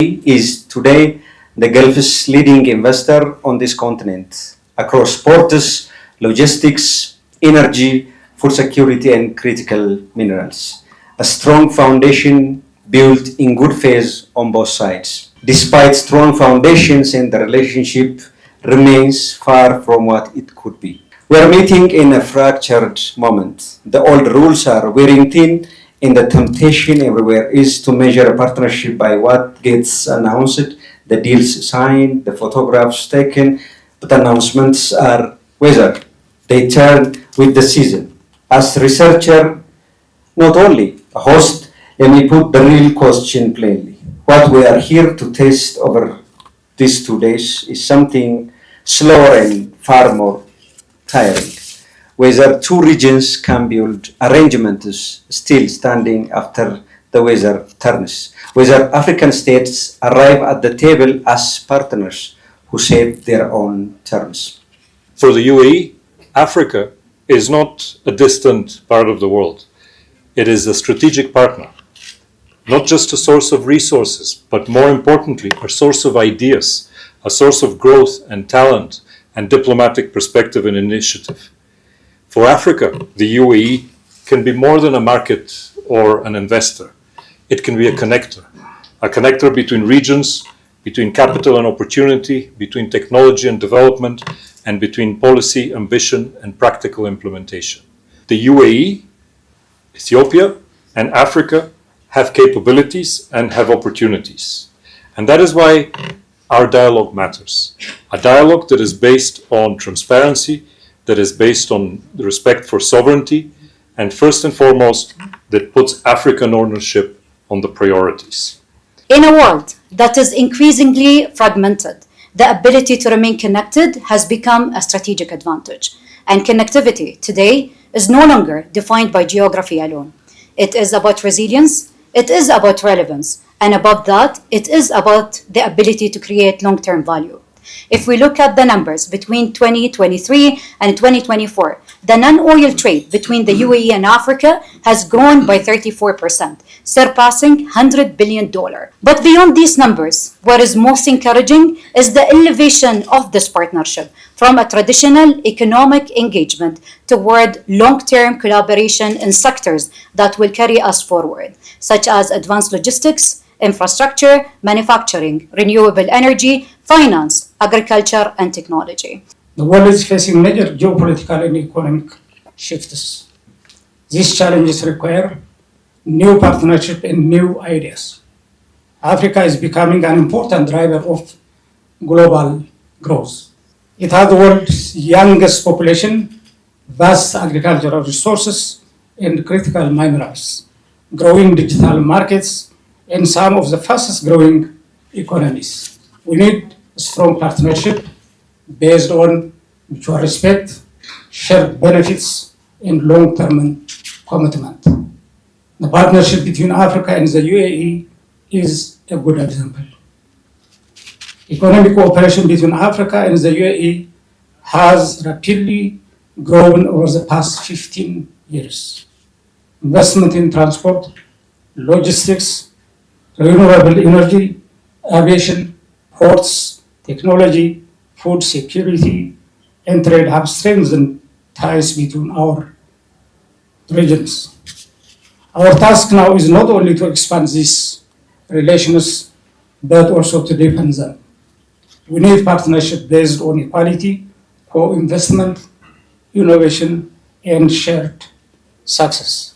is today the Gulf's leading investor on this continent across ports, logistics, energy, food security, and critical minerals. A strong foundation built in good faith on both sides. Despite strong foundations, and the relationship remains far from what it could be. We are meeting in a fractured moment. The old rules are wearing thin, and the temptation everywhere is to measure a partnership by what gets announced, the deals signed, the photographs taken, but announcements are weathered. They turn with the season. As a researcher, not only a host, let me put the real question plainly. What we are here to test over these 2 days is something slower and far more tiring. Whether two regions can build arrangements still standing after the weather turns. Whether African states arrive at the table as partners who set their own terms. For the UAE, Africa is not a distant part of the world. It is a strategic partner, not just a source of resources, but more importantly, a source of ideas, a source of growth and talent and diplomatic perspective and initiative. For Africa, the UAE can be more than a market or an investor. It can be a connector between regions, between capital and opportunity, between technology and development, and between policy, ambition, and practical implementation. The UAE, Ethiopia, and Africa have capabilities and have opportunities. And that is why our dialogue matters. A dialogue that is based on transparency, that is based on the respect for sovereignty, and first and foremost, that puts African ownership on the priorities. In a world that is increasingly fragmented, the ability to remain connected has become a strategic advantage. And connectivity today is no longer defined by geography alone. It is about resilience, it is about relevance, and above that, it is about the ability to create long-term value. If we look at the numbers between 2023 and 2024, the non-oil trade between the UAE and Africa has grown by 34%, surpassing $100 billion. But beyond these numbers, what is most encouraging is the elevation of this partnership from a traditional economic engagement toward long-term collaboration in sectors that will carry us forward, such as advanced logistics, infrastructure, manufacturing, renewable energy, finance, agriculture, and technology. The world is facing major geopolitical and economic shifts. These challenges require new partnership and new ideas. Africa is becoming an important driver of global growth. It has the world's youngest population, vast agricultural resources, and critical minerals, growing digital markets, and some of the fastest growing economies. We need a strong partnership based on mutual respect, shared benefits, and long-term commitment. The partnership between Africa and the UAE is a good example. Economic cooperation between Africa and the UAE has rapidly grown over the past 15 years. Investment in transport, logistics, renewable energy, aviation, ports, technology, food security, and trade have strengthened ties between our regions. Our task now is not only to expand these relations, but also to deepen them. We need partnership based on equality, co-investment, innovation, and shared success.